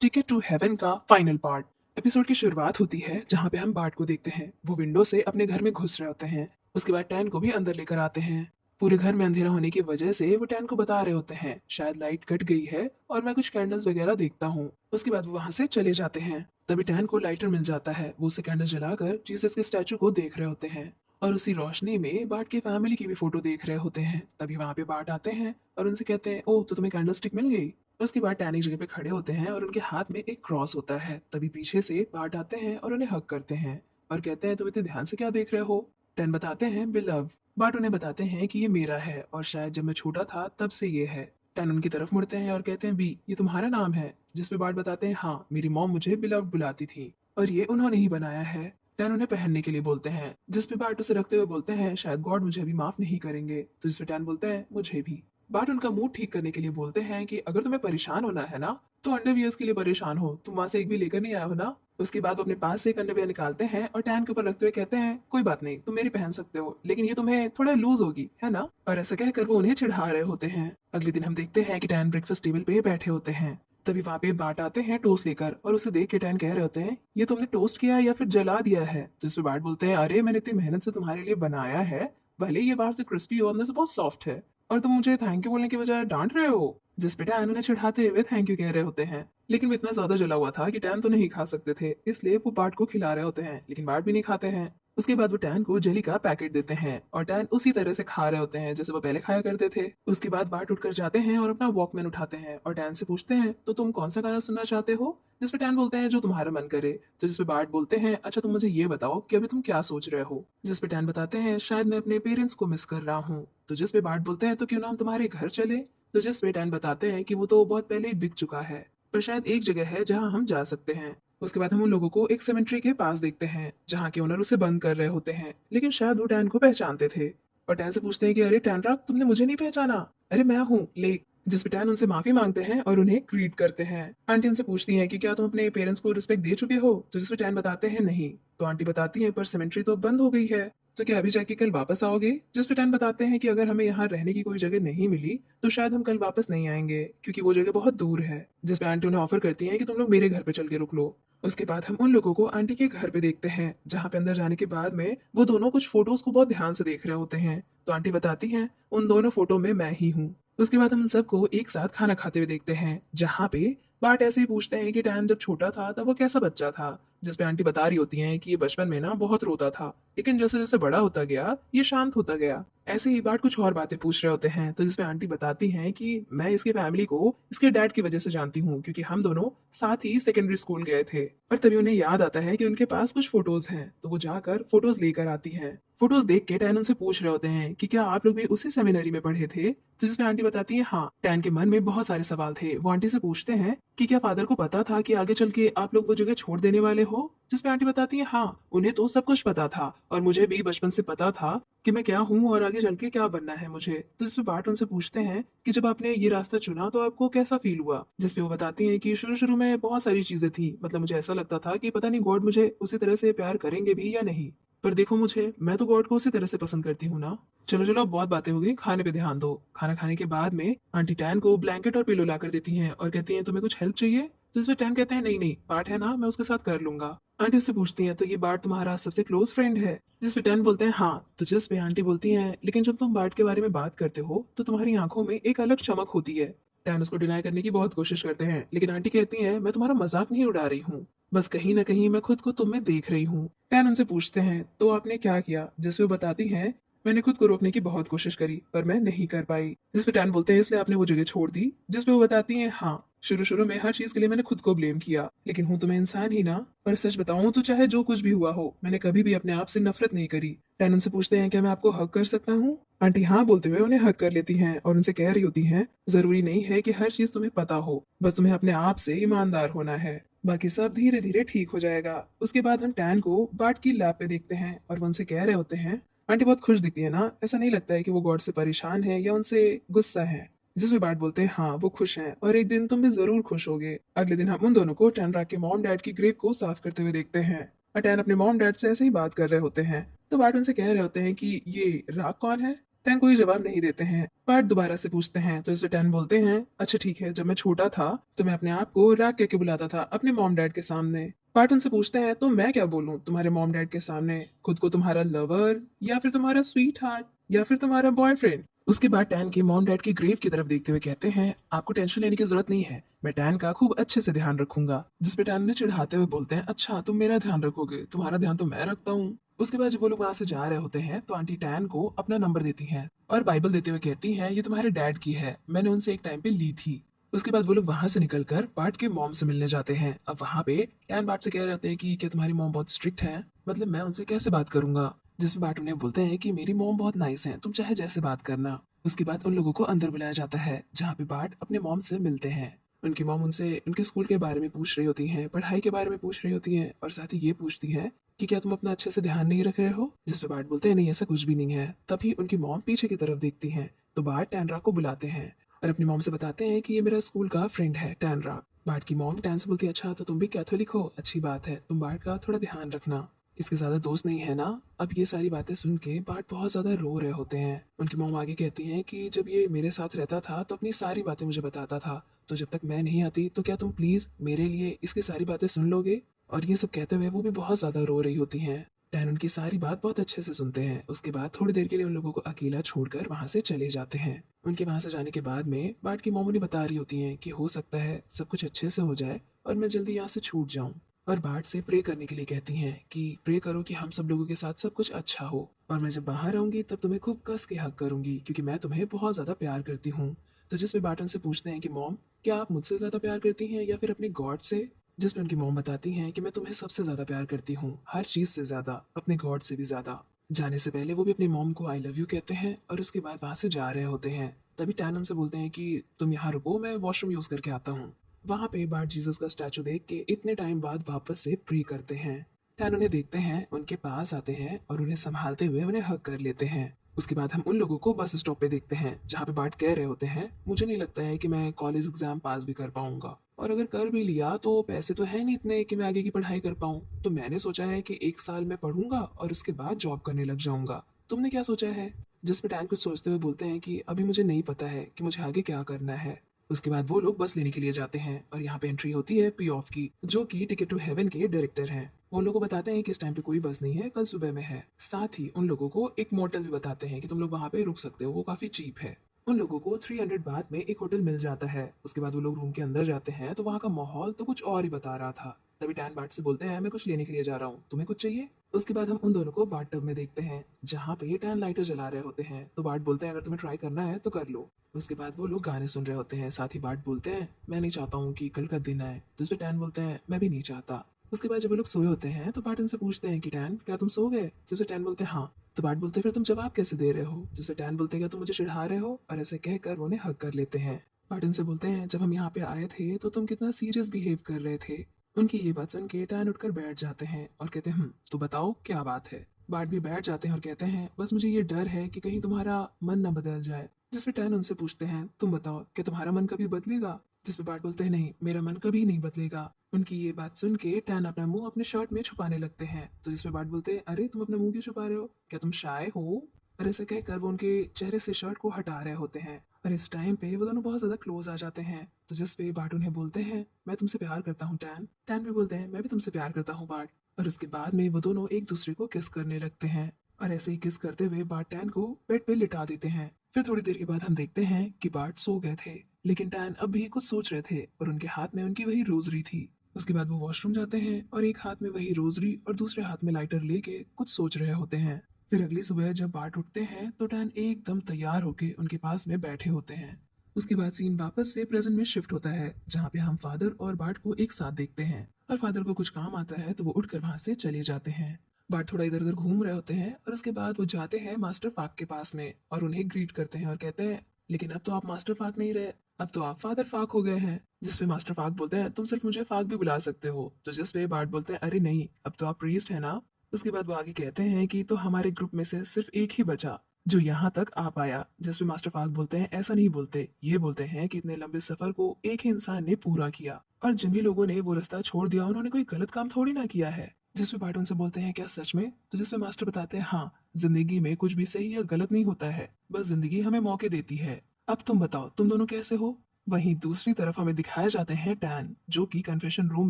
Ticket to heaven का final part. Episode की शुरुआत होती है जहाँ पे हम बार्ट को देखते हैं। वो विंडो से अपने घर में घुस रहे होते हैं। उसके बाद टैन को भी अंदर लेकर आते हैं। पूरे घर में अंधेरा होने की वजह से वो टैन को बता रहे होते हैं शायद लाइट कट गई है और मैं कुछ कैंडल्स वगैरह देखता हूँ। उसके बाद वो वहां से चले जाते हैं। तभी टैन को लाइटर मिल जाता है। वो उसे कैंडल जलाकर जीसस के स्टैचू को देख रहे होते हैं और उसी रोशनी में बार्ट के फैमिली की भी फोटो देख रहे होते हैं। तभी वहां पे बार्ट आते हैं और उनसे कहते हैं, ओह तो तुम्हें कैंडल स्टिक मिल गई। उसके बाद टैन एक जगह पे खड़े होते हैं और उनके हाथ में एक क्रॉस होता है। तभी पीछे से बार्ट आते हैं और उन्हें हक करते हैं और कहते हैं, तुम इतने ध्यान से क्या देख रहे हो। टैन बताते हैं, बिलव। बार्ट उन्हें बताते हैं कि ये मेरा है और शायद जब मैं छोटा था तब से ये है। टैन उनकी तरफ मुड़ते हैं और कहते हैं, बी ये तुम्हारा नाम है। जिस पे बार्ट बताते हैं, हाँ मेरी मॉम मुझे बिलव बुलाती थी और ये उन्होंने ही बनाया है। टैन उन्हें पहनने के लिए बोलते हैं, जिस पे बार्ट उसे रखते हुए बोलते हैं, शायद गॉड मुझे अभी माफ नहीं करेंगे। तो जिस पे टैन बोलते हैं, मुझे भी। बाट उनका मूड ठीक करने के लिए बोलते हैं कि अगर तुम्हें परेशान होना है ना तो अंडरवियर्स के लिए परेशान हो, तुम वहां से एक भी लेकर नहीं आए हो ना। उसके बाद वो अपने पास से एक अंडरवियर निकालते हैं और टैन के ऊपर रखते हुए कहते हैं, कोई बात नहीं तुम मेरी पहन सकते हो, लेकिन ये तुम्हें थोड़ा लूज होगी है ना। और ऐसा कहकर वो उन्हें चिढ़ा रहे होते हैं। अगले दिन हम देखते हैं कि टैन ब्रेकफास्ट टेबल पे बैठे होते हैं। तभी वहां पे बाट आते हैं टोस्ट लेकर और उसे देख के टैन कह रहे होते हैं, ये तुमने टोस्ट किया है या फिर जला दिया है। तो इस पे बाट बोलते हैं, अरे मैंने इतनी मेहनत से तुम्हारे लिए बनाया है, भले ही ये बाहर से क्रिस्पी हो अंदर से बहुत सॉफ्ट है, और तुम मुझे थैंक यू बोलने की बजाय डांट रहे हो। जिस पे टैन उन्हें चिढ़ाते हुए थैंक यू कह रहे होते हैं। लेकिन वो इतना ज्यादा जला हुआ था कि टैन तो नहीं खा सकते थे, इसलिए वो बाट को खिला रहे होते हैं, लेकिन बाट भी नहीं खाते हैं। उसके बाद वो टैन को जेली का पैकेट देते हैं और टैन उसी तरह से खा रहे होते हैं जैसे वो पहले खाया करते थे। उसके बाद बाट उठकर जाते हैं और अपना वॉकमैन उठाते हैं और टैन से पूछते हैं, तो तुम कौन सा गाना सुनना चाहते हो। जिस पे टैन बोलते हैं, जो तुम्हारा मन करे। तो जिस पे बाट बोलते हैं, अच्छा तुम मुझे ये बताओ कि अभी तुम क्या सोच रहे हो। जिस पे टैन बताते हैं, शायद मैं अपने पेरेंट्स को मिस कर रहा हूँ। तो जिस पे बाट बोलते हैं, तो क्यों ना हम तुम्हारे घर चले। तो जिस पे टैन बताते हैं कि वो तो बहुत पहले ही बिक चुका है, पर शायद एक जगह है जहां हम जा सकते हैं। उसके बाद हम उन लोगों को एक सेमेंट्री के पास देखते हैं जहाँ के ओनर उसे बंद कर रहे होते हैं, लेकिन शायद वो टैन को पहचानते थे और टैन से पूछते हैं कि अरे टैन रॉक, तुमने मुझे नहीं पहचाना। अरे मैं हूँ लेक। जिस पे टैन उनसे माफी मांगते हैं और उन्हें ग्रीट करते हैं। आंटी उनसे पूछती हैं कि क्या तुम अपने पेरेंट्स को रिस्पेक्ट दे चुके हो। तो जिस पे टैन बताते हैं, नहीं। तो आंटी बताती हैं, पर सेमेंट्री तो अब बंद हो गई है, तो क्या अभी जाके कल वापस आओगे। जिस पे टैन बताते हैं कि अगर हमें यहाँ रहने की कोई जगह नहीं मिली तो शायद हम कल वापस नहीं आएंगे, क्योंकि वो जगह बहुत दूर है। जिस पे आंटी उन्हें ऑफर करती है कि तुम लोग मेरे घर पे चल के रुक लो। उसके बाद हम उन लोगों को आंटी के घर पे देखते हैं जहाँ पे अंदर जाने के बाद में वो दोनों कुछ फोटोज को बहुत ध्यान से देख रहे होते हैं। तो आंटी बताती हैं, उन दोनों फोटो में मैं ही हूँ। उसके बाद हम उन सबको एक साथ खाना खाते हुए देखते हैं जहाँ पे बाट ऐसे ही पूछते हैं कि टैन जब छोटा था तब वो कैसा बच्चा था। जिसपे आंटी बता रही होती हैं कि ये बचपन में ना बहुत रोता था, लेकिन जैसे जैसे बड़ा होता गया ये शांत होता गया। ऐसे ही बाट कुछ और बातें पूछ रहे होते हैं। तो जिसपे आंटी बताती हैं कि मैं इसकी फैमिली को इसके डैड की वजह से जानती हूँ, क्योंकि हम दोनों साथ ही सेकेंडरी स्कूल गए थे। और तभी उन्हें याद आता है कि उनके पास कुछ फोटोज हैं, तो वो जाकर फोटोज लेकर आती हैं। फोटोज देख के टैन उनसे पूछ रहे होते हैं कि क्या आप लोग भी उसी सेमिनरी में पढ़े थे। तो जिसमें आंटी बताती है, हाँ। टैन के मन में बहुत सारे सवाल थे। वो आंटी से पूछते हैं कि क्या फादर को पता था कि आगे चल के आप लोग वो जगह छोड़ देने वाले हो। जिसमें आंटी बताती है, हाँ उन्हें तो सब कुछ पता था और मुझे भी बचपन से पता था कि मैं क्या हूँ और आगे चल के क्या बनना है मुझे। तो इस पे बाट उनसे पूछते हैं कि जब आपने ये रास्ता चुना तो आपको कैसा फील हुआ। जिसपे वो बताती हैं कि शुरू शुरू में बहुत सारी चीजें थी, मतलब मुझे ऐसा लगता था कि पता नहीं गॉड मुझे उसी तरह से प्यार करेंगे भी या नहीं, पर देखो मुझे, मैं तो गॉड को उसी तरह से पसंद करती हूँ ना। चलो चलो अब बहुत बातें हो गई, खाने पे ध्यान दो। खाना खाने के बाद में आंटी टैन को ब्लैंकेट और पिलो ला कर देती हैं और कहती हैं, तुम्हें कुछ हेल्प चाहिए। तो इसमें टैन कहते हैं, नहीं नहीं बाट है ना, मैं उसके साथ कर लूंगा। आंटी उससे पूछती हैं, तो ये बाट तुम्हारा सबसे क्लोज फ्रेंड है। जिस पे टैन बोलते हैं, हाँ। तो जिस पे आंटी बोलती हैं, लेकिन जब तुम बाट के बारे में बात करते हो तो तुम्हारी आंखों में एक अलग चमक होती है। टैन उसको डिनाई करने की बहुत कोशिश करते हैं, लेकिन आंटी कहती हैं, मैं तुम्हारा मजाक नहीं उड़ा रही हूँ, बस कहीं ना कहीं मैं खुद को तुम में देख रही हूँ। टैन उनसे पूछते हैं, तो आपने क्या किया। जिसपे वो बताती हैं, मैंने खुद को रोकने की बहुत कोशिश करी पर मैं नहीं कर पाई। जिसपे टैन बोलते हैं, इसलिए आपने वो जगह छोड़ दी। जिसपे वो बताती हैं, हाँ शुरू शुरू में हर चीज के लिए मैंने खुद को ब्लेम किया, लेकिन हूं तो मैं इंसान ही ना। पर सच बताऊं तो चाहे जो कुछ भी हुआ हो, मैंने कभी भी अपने आप से नफरत नहीं करी। टैन उनसे पूछते हैं, क्या मैं आपको हक कर सकता हूँ। आंटी हाँ बोलते हुए उन्हें हक कर लेती हैं और उनसे कह रही होती हैं, जरूरी नहीं है कि हर चीज तुम्हें पता हो, बस तुम्हें अपने आप से ईमानदार होना है, बाकी सब धीरे धीरे ठीक हो जाएगा। उसके बाद हम टैन को बाट की लैब पे देखते हैं और वो उनसे कह रहे होते हैं, आंटी बहुत खुश दिखती है ना, ऐसा नहीं लगता है कि वो गॉड से परेशान है या उनसे गुस्सा है। जिसमें बाट बोलते हैं, हाँ वो खुश हैं और एक दिन तुम भी जरूर खुश होगे। अगले दिन हम उन दोनों को टैन राक के मॉम डैड की ग्रेव को साफ करते हुए देखते हैं और टैन अपने मॉम डैड से ऐसे ही बात कर रहे होते हैं। तो बाट उनसे कह रहे होते हैं कि ये राक कौन है। टैन कोई जवाब नहीं देते हैं। पार्ट दोबारा से पूछते हैं तो इसमें टैन बोलते हैं, अच्छा ठीक है, जब मैं छोटा था तो मैं अपने आप को रैग कह के बुलाता था अपने मॉम डैड के सामने। पार्ट उनसे पूछते हैं, तो मैं क्या बोलूं तुम्हारे मॉम डैड के सामने, खुद को तुम्हारा लवर या फिर तुम्हारा स्वीट हार्ट या फिर तुम्हारा बॉयफ्रेंड। उसके बाद टैन के मॉम डैड की ग्रेव की तरफ देखते हुए कहते हैं, आपको टेंशन लेने की जरूरत नहीं है, मैं टैन का खूब अच्छे से ध्यान रखूंगा। जिसपे टैन ने चिढ़ाते हुए बोलते हैं, अच्छा तुम मेरा ध्यान रखोगे, तुम्हारा ध्यान तो मैं रखता हूँ। उसके बाद जब वो लोग वहां से जा रहे होते हैं तो आंटी टैन को अपना नंबर देती हैं और बाइबल देते हुए कहती हैं, ये तुम्हारे डैड की है, मैंने उनसे एक टाइम पे ली थी। उसके बाद वो लोग वहां से निकलकर बार्ट के मॉम से मिलने जाते हैं। अब वहां पे टैन बार्ट से कह रहे होते हैं कि क्या तुम्हारी मॉम बहुत स्ट्रिक्ट है, मतलब मैं उनसे कैसे बात करूंगा। जिसमें बार्ट उन्हें बोलते हैं कि मेरी मॉम बहुत नाइस है, तुम चाहे जैसे बात करना। उसके बाद उन लोगों को अंदर बुलाया जाता है जहाँ पे बार्ट अपने मॉम से मिलते हैं। उनकी मॉम उनसे उनके स्कूल के बारे में पूछ रही होती हैं, पढ़ाई के बारे में पूछ रही होती हैं और साथ ही ये पूछती हैं कि क्या तुम अपना अच्छे से ध्यान नहीं रख रहे हो। जिस पे बार्ट बोलते हैं, नहीं ऐसा कुछ भी नहीं है। तभी उनकी मॉम पीछे की तरफ देखती हैं तो बार्ट टैनरा को बुलाते हैं और अपनी मॉम से बताते हैं कि ये मेरा स्कूल का फ्रेंड है टैनरा। बार्ट की मॉम टैन से बोलती है, अच्छा तो तुम भी कैथोलिक हो, अच्छी बात है, तुम बार्ट का थोड़ा ध्यान रखना, इसके ज्यादा दोस्त नहीं है ना। अब ये सारी बातें सुन के बार्ट बहुत ज्यादा रो रहे होते हैं। उनकी मॉम आगे कहती हैं कि जब ये मेरे साथ रहता था तो अपनी सारी बातें मुझे बताता था, तो जब तक मैं नहीं आती तो क्या तुम प्लीज मेरे लिए इसकी सारी बातें सुन लोगे। और ये सब कहते हुए वो भी बहुत ज्यादा रो रही होती हैं। टैन उनकी सारी बात बहुत अच्छे से सुनते हैं। उसके बाद थोड़ी देर के लिए उन लोगों को अकेला छोड़कर वहां से चले जाते हैं। उनके वहां से जाने के बाद में बार्ट की मॉम उन्हें बता रही होती हैं कि हो सकता है सब कुछ अच्छे से हो जाए और मैं जल्दी यहाँ से छूट जाऊं। और बार्ट से प्रे करने के लिए कहती हैं कि प्रे करो कि हम सब लोगों के साथ सब कुछ अच्छा हो और मैं जब बाहर आऊंगी तब तुम्हें खूब कस के हक करूंगी क्योंकि मैं तुम्हें बहुत ज्यादा प्यार करती हूँ। तो जिसपे बार्ट उनसे पूछते हैं कि मॉम क्या आप मुझसे ज्यादा प्यार करती हैं या फिर अपने गॉड से। जिसमें उनकी मॉम बताती हैं कि मैं तुम्हें सबसे ज्यादा प्यार करती हूँ, हर चीज से ज्यादा, अपने गॉड से भी ज्यादा। जाने से पहले वो भी अपनी मॉम को आई लव यू कहते हैं और उसके बाद वहां से जा रहे होते हैं। तभी टैन उनसे बोलते हैं कि तुम यहाँ रुको, मैं वॉशरूम यूज करके आता हूँ। वहां पे बार्ट जीसस का स्टैचू देख के इतने टाइम बाद वापस से प्रे करते हैं। टैन उन्हें देखते हैं, उनके पास आते हैं और उन्हें संभालते हुए उन्हें हग कर लेते हैं। उसके बाद हम उन लोगों को बस स्टॉप पे देखते हैं जहाँ पे बार्ट कह रहे होते हैं, मुझे नहीं लगता है कि मैं कॉलेज एग्जाम पास भी कर पाऊंगा, और अगर कर भी लिया तो पैसे तो है नहीं इतने कि मैं आगे की पढ़ाई कर पाऊँ, तो मैंने सोचा है कि एक साल मैं पढ़ूंगा और उसके बाद जॉब करने लग जाऊंगा। तुमने क्या सोचा है। जिसपे टैन कुछ सोचते हुए बोलते हैं कि अभी मुझे नहीं पता है कि मुझे आगे क्या करना है। उसके बाद वो लोग बस लेने के लिए जाते हैं और यहाँ पे एंट्री होती है पी ऑफ की, जो कि टिकट टू हेवन के डायरेक्टर हैं। वो लोगों को बताते हैं कि इस टाइम पे कोई बस नहीं है, कल सुबह में है। साथ ही उन लोगों को एक मोटल भी बताते हैं कि तुम लोग वहां पे रुक सकते हो, वो काफी चीप है। उन लोगों को 300 बात में एक होटल मिल जाता है। उसके बाद वो लोग रूम के अंदर जाते हैं तो वहाँ का माहौल तो कुछ और ही बता रहा था। तभी टैन बाट से बोलते हैं, मैं कुछ लेने के लिए जा रहा हूँ, तुम्हें कुछ चाहिए। उसके बाद हम उन दोनों को बाट टब में देखते हैं जहाँ पे टैन लाइटर जला रहे होते हैं। तो बाट बोलते हैं, अगर तुम्हें ट्राई करना है तो कर लो। उसके बाद वो लोग गाने सुन रहे होते हैं। साथ ही बाट बोलते हैं, मैं नहीं चाहता हूँ कि कल का दिन आए। तो इस पे टैन बोलते हैं, मैं भी नहीं चाहता। उसके बाद जब वो लोग सोए होते हैं तो बाट उनसे पूछते हैं कि टैन क्या तुम सो गए। जब से टैन बोलते हैं हाँ। तो बाट बोलते हैं, फिर तुम जवाब कैसे दे रहे हो। जैसे टैन बोलते हैं, क्या तुम मुझे चिढ़ा रहे हो, और ऐसे कहकर वो उन्हें हग कर लेते हैं। बाट उनसे बोलते हैं, जब हम यहाँ पे आए थे तो तुम कितना सीरियस बिहेव कर रहे थे। उनकी ये बात सुन के टैन उठकर बैठ जाते हैं और कहते हैं, तो बताओ क्या बात है। बाट भी बैठ जाते हैं और कहते हैं, बस मुझे ये डर है कि कहीं तुम्हारा मन न बदल जाए। जिसपे टैन उनसे पूछते हैं, तुम बताओ क्या तुम्हारा मन कभी बदलेगा। जिसपे बाट बोलते हैं, नहीं मेरा मन कभी नहीं बदलेगा। उनकी ये बात सुन के टैन अपना मुंह अपने शर्ट में छुपाने लगते हैं। तो जिसपे बाट बोलते हैं, अरे तुम अपना मुंह क्यों छुपा रहे हो, क्या तुम शाय हो। और ऐसा कहकर वो उनके चेहरे से शर्ट को हटा रहे होते हैं और इस टाइम पे वो दोनों बहुत ज्यादा क्लोज आ जाते हैं। तो जिसपे बाट उन्हें बोलते हैं, मैं तुमसे प्यार करता हूँ टैन। टैन भी बोलते हैं, मैं भी तुमसे प्यार करता हूँ बाट। और उसके बाद में वो दोनों एक दूसरे को किस करने लगते हैं और ऐसे ही किस करते हुए बाट टैन को बेड पे लिटा देते हैं। फिर थोड़ी देर के बाद हम देखते हैं कि बाट सो गए थे, लेकिन टैन अब भी कुछ सोच रहे थे और उनके हाथ में उनकी वही रोजरी थी। उसके बाद वो वॉशरूम जाते हैं और एक हाथ में वही रोजरी और दूसरे हाथ में लाइटर लेके कुछ सोच रहे होते हैं। फिर अगली सुबह जब बाट उठते हैं तो टैन एकदम तैयार होके उनके पास में बैठे होते हैं। उसके बाद सीन वापस से प्रेजेंट में शिफ्ट होता है जहाँ पे हम फादर और बाट को एक साथ देखते हैं और फादर को कुछ काम आता है तो वो उठकर वहां से चले जाते हैं। बाट थोड़ा इधर उधर घूम रहे होते हैं और उसके बाद वो जाते हैं मास्टर फाक के पास में और उन्हें ग्रीट करते हैं और कहते हैं, लेकिन अब तो आप मास्टर फाक नहीं रहे, अब तो आप फादर फाक हो गए हैं। जिसपे मास्टर फाक बोलते हैं, तुम सिर्फ मुझे फाक भी बुला सकते हो। तो जिसपे बाट बोलते हैं, अरे नहीं अब तो आप प्रीस्ट है ना। उसके बाद वो आगे कहते हैं कि तो हमारे ग्रुप में से सिर्फ एक ही बचा जो यहाँ तक आ पाया। जिसपे मास्टर फाक बोलते हैं, ऐसा नहीं बोलते, ये बोलते हैं कि इतने लंबे सफर को एक ही इंसान ने पूरा किया और जिन भी लोगों ने वो रास्ता छोड़ दिया उन्होंने कोई गलत काम थोड़ी ना किया है। जिस पे बार्ट उनसे बोलते हैं क्या सच में? तो जिस पे मास्टर बताते हैं हाँ, जिंदगी में कुछ भी सही या गलत नहीं होता है, बस जिंदगी हमें मौके देती है। अब तुम बताओ तुम दोनों कैसे हो? वहीं दूसरी तरफ हमें दिखाए जाते हैं टैन, जो कि कन्फेशन रूम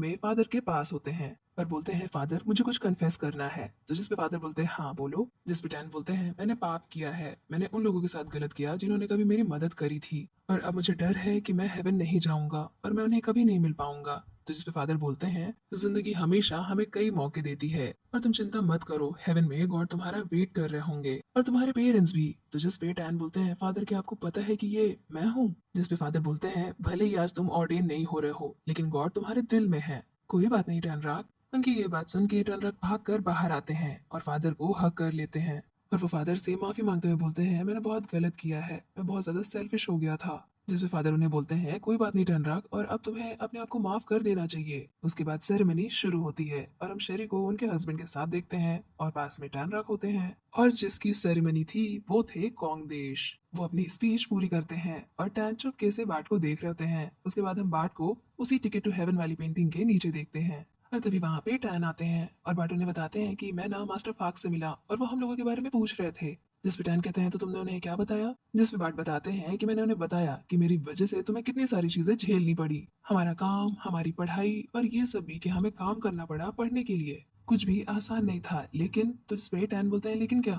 में फादर के पास होते हैं और बोलते हैं फादर मुझे कुछ कन्फेस करना है। तो जिस पे फादर बोलते हैं हाँ बोलो। जिस पे टैन बोलते हैं मैंने पाप किया है, मैंने उन लोगों के साथ गलत किया जिन्होंने कभी मेरी मदद करी थी, और अब मुझे डर है कि मैं हेवन नहीं जाऊंगा और मैं उन्हें कभी नहीं मिल पाऊंगा। तो जिस पे फादर बोलते हैं जिंदगी हमेशा हमें कई मौके देती है और तुम चिंता मत करो, हेवन में गॉड तुम्हारा वेट कर रहे होंगे और तुम्हारे पेरेंट्स भी। तो जिस पे टैन बोलते हैं फादर क्या आपको पता है कि ये मैं हूँ? जिस पे फादर बोलते हैं भले ही आज तुम ऑर्डेन नहीं हो रहे हो लेकिन गॉड तुम्हारे दिल में है। कोई बात नहीं टैन राग। उनकी ये बात सुन के टैन राग भाग कर बाहर आते हैं और फादर को हक कर लेते हैं और वो फादर से माफी मांगते हुए बोलते हैं मैंने बहुत गलत किया है, मैं बहुत ज्यादा सेल्फिश हो गया था। जिसपे फादर उन्हें बोलते हैं कोई बात नहीं टनराग, और अब तुम्हें अपने आप को माफ कर देना चाहिए। उसके बाद सेरेमनी शुरू होती है और हम शेरी को उनके हस्बैंड के साथ देखते हैं और पास में टनराग होते हैं और जिसकी सेरेमनी थी वो थे कॉन्ग देश। वो अपनी स्पीच पूरी करते हैं और टैन चुपके से बाट को देख रहे होते हैं। उसके बाद हम बाट को उसी टिकट टू हेवन वाली पेंटिंग के नीचे देखते हैं और तभी वहां पे टैन आते हैं और बाट उन्हें बताते हैं कि मैं ना मास्टर फाक से मिला और वो हम लोगों के बारे में पूछ रहे थे। जिस पे टैन कहते हैं तो तुमने उन्हें क्या बताया? जिस पे बाट बताते हैं कि मैंने उन्हें बताया कि मेरी वजह से तुम्हें कितनी सारी चीजें झेलनी पड़ी, हमारा काम, हमारी पढ़ाई और ये सब भी कि हमें काम करना पड़ा पढ़ने के लिए। कुछ भी आसान नहीं था लेकिन। तो जिस पे टैन बोलते हैं लेकिन क्या?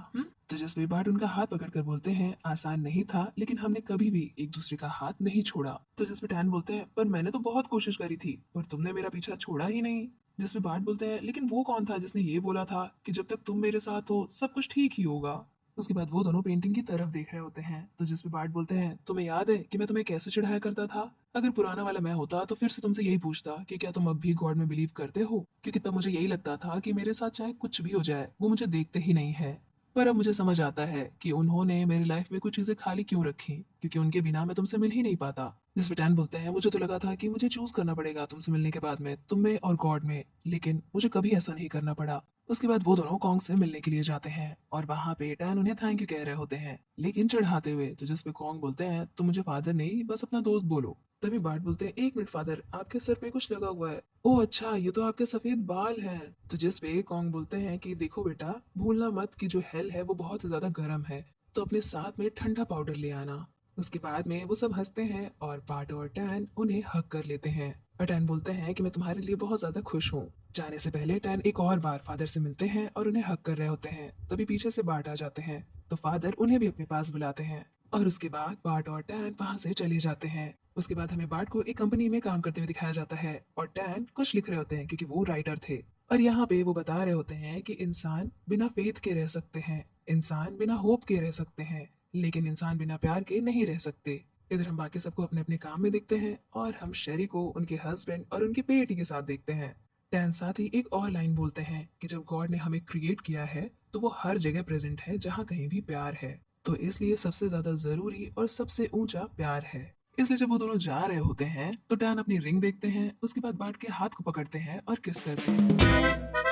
तो जिस पे बाट उनका हाथ पकड़कर बोलते हैं आसान नहीं था लेकिन हमने कभी भी एक दूसरे का हाथ नहीं छोड़ा। तो जिस पे टैन बोलते हैं पर मैंने तो बहुत कोशिश करी थी पर तुमने मेरा पीछा छोड़ा ही नहीं। जिस पे बाट बोलते हैं लेकिन वो कौन था जिसने ये बोला था कि जब तक तुम मेरे साथ हो सब कुछ ठीक ही होगा? उसके बाद वो दोनों पेंटिंग की तरफ देख रहे होते हैं तो जिस पे बार्ट बोलते हैं तुम्हें याद है कि मैं तुम्हें कैसे चिढ़ाया करता था? अगर पुराना वाला मैं होता तो फिर से तुमसे यही पूछता कि क्या तुम अब भी गॉड में बिलीव करते हो, क्योंकि तब मुझे यही लगता था कि मेरे साथ चाहे कुछ भी हो जाए वो मुझे देखते ही नहीं है। पर अब मुझे समझ आता है कि उन्होंने मेरी लाइफ में कुछ चीजें खाली क्यों रखी, क्योंकि उनके बिना मैं तुमसे मिल ही नहीं पाता। जिस पे टैन बोलते हैं मुझे तो लगा था कि मुझे चूज करना पड़ेगा तुमसे मिलने के बाद में तुम में और गॉड में, लेकिन मुझे कभी ऐसा नहीं करना पड़ा। उसके बाद वो दोनों कॉन्ग से मिलने के लिए जाते हैं और वहां पे टैन उन्हें थैंक यू कह रहे होते हैं लेकिन चढ़ाते हुए। तो जिस पे कॉन्ग बोलते हैं तुम मुझे फादर नहीं बस अपना दोस्त बोलो। तभी बार्ट बोलते हैं एक मिनट फादर, आपके सर पे कुछ लगा हुआ है। ओह अच्छा, ये तो आपके सफेद बाल हैं। तो जिस पे कॉन्ग बोलते हैं कि देखो बेटा, भूलना मत कि जो हेल है वो बहुत ज्यादा गर्म है, तो अपने साथ में ठंडा पाउडर ले आना। उसके बाद में वो सब हंसते हैं और बार्ट और टैन उन्हें हक कर लेते हैं और टैन बोलते हैं कि मैं तुम्हारे लिए बहुत ज्यादा खुश हूँ। जाने से पहले टैन एक और बार फादर से मिलते हैं और उन्हें हक कर रहे होते हैं, तभी पीछे से बार्ट आ जाते हैं तो फादर उन्हें भी अपने पास बुलाते हैं और उसके बाद बार्ट और टैन वहां से चले जाते हैं। उसके बाद हमें बार्ट को एक कंपनी में काम करते हुए दिखाया जाता है और टैन कुछ लिख रहे होते हैं क्योंकि वो राइटर थे। और यहाँ पे वो बता रहे होते हैं कि इंसान बिना फेथ के रह सकते हैं, इंसान बिना होप के रह सकते हैं, लेकिन इंसान बिना प्यार के नहीं रह सकते। इधर हम बाकी सबको अपने अपने काम में देखते हैं और हम शेरी को उनके हस्बैंड और उनकी बेटी के साथ देखते हैं। टैन साथ ही एक और लाइन बोलते हैं कि जब गॉड ने हमें क्रिएट किया है तो वो हर जगह प्रेजेंट है जहाँ कहीं भी प्यार है, तो इसलिए सबसे ज्यादा जरूरी और सबसे ऊंचा प्यार है। इसलिए जब वो दोनों जा रहे होते हैं तो टैन अपनी रिंग देखते हैं, उसके बाद बार्ट के हाथ को पकड़ते हैं और किस करते हैं।